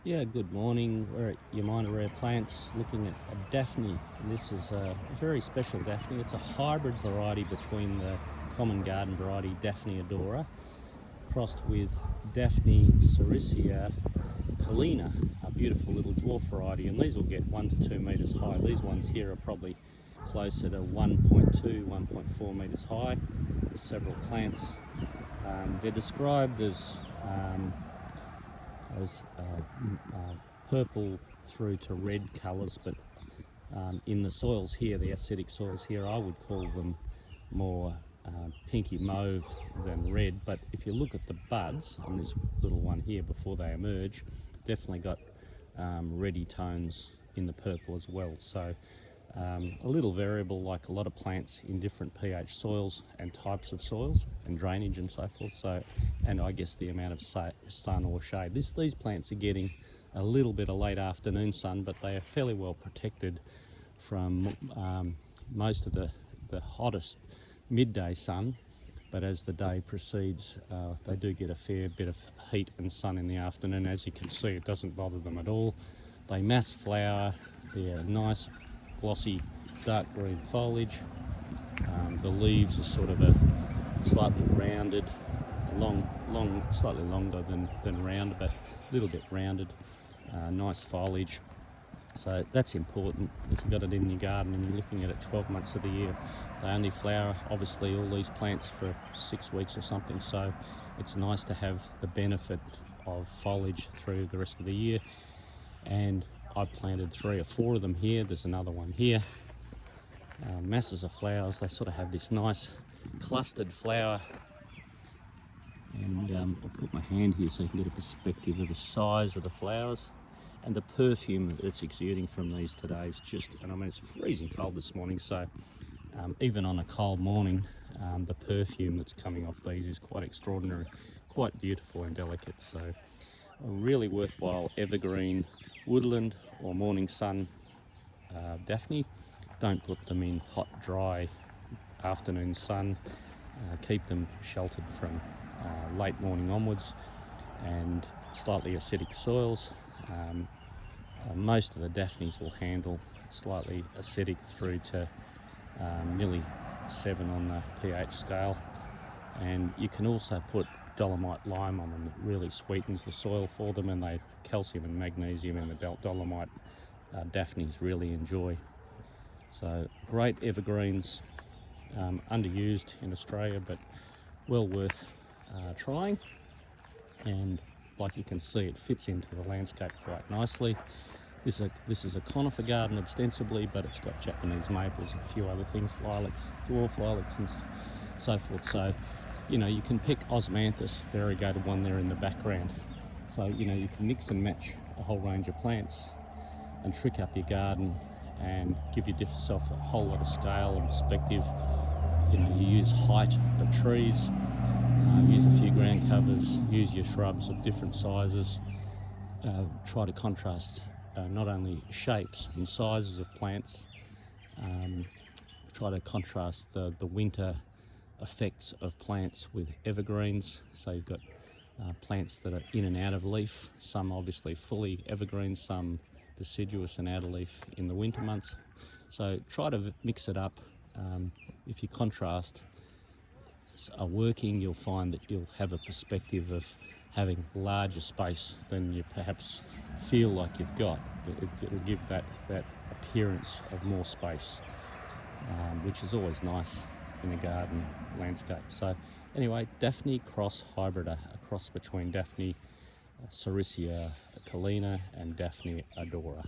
Yeah, good morning. We're at Yamina Rare Plants looking at a Daphne. And this is a very special Daphne. It's a hybrid variety between the common garden variety Daphne odora crossed with Daphne sericea collina, a beautiful little dwarf variety. And these will get 1 to 2 metres high. These ones here are probably closer to 1.2, 1.4 metres high. There's several plants. They're described as purple through to red colours, but in the soils here, the acidic soils here, I would call them more pinky mauve than red. But if you look at the buds on this little one here before they emerge, definitely got reddy tones in the purple as well. So a little variable, like a lot of plants in different pH soils and types of soils and drainage and so forth. So, and I guess the amount of sun or shade. These plants are getting a little bit of late afternoon sun, but they are fairly well protected from most of the hottest midday sun. But as the day proceeds, they do get a fair bit of heat and sun in the afternoon. As you can see, it doesn't bother them at all. They mass flower. They're nice glossy dark green foliage. The leaves are sort of a slightly rounded, slightly longer than round, but a little bit rounded. Nice foliage. So that's important if you've got it in your garden and you're looking at it 12 months of the year. They only flower, obviously, all these plants for 6 weeks or something, so it's nice to have the benefit of foliage through the rest of the year. And I've planted 3 or 4 of them here. There's another one here. Masses of flowers. They sort of have this nice clustered flower. And I'll put my hand here so you can get a perspective of the size of the flowers. And the perfume that's exuding from these today is just, and I mean, it's freezing cold this morning, so even on a cold morning, the perfume that's coming off these is quite extraordinary, quite beautiful and delicate. So a really worthwhile evergreen woodland or morning sun Daphne. Don't put them in hot, dry afternoon sun. Keep them sheltered from late morning onwards and slightly acidic soils. Most of the Daphnes will handle slightly acidic through to nearly 7 on the pH scale, and you can also put dolomite lime on them. It really sweetens the soil for them, and they calcium and magnesium in the dolomite Daphnes really enjoy. So great evergreens, underused in Australia, but well worth trying. And like you can see, it fits into the landscape quite nicely. This is a conifer garden ostensibly, but it's got Japanese maples and a few other things, lilacs, dwarf lilacs and so forth. So, you know, you can pick osmanthus, variegated one there in the background. So, you know, you can mix and match a whole range of plants and trick up your garden and give yourself a whole lot of scale and perspective. You know, you use height of trees, use a few ground covers, use your shrubs of different sizes, try to contrast not only shapes and sizes of plants, try to contrast the winter effects of plants with evergreens. So you've got plants that are in and out of leaf, some obviously fully evergreen, some deciduous and out of leaf in the winter months. So try to mix it up. If you contrast are working, you'll find that you'll have a perspective of having larger space than you perhaps feel like you've got. It'll give that appearance of more space, which is always nice in a garden landscape. So anyway, Daphne cross Hybrida, a cross between Daphne sericea collina and Daphne odora.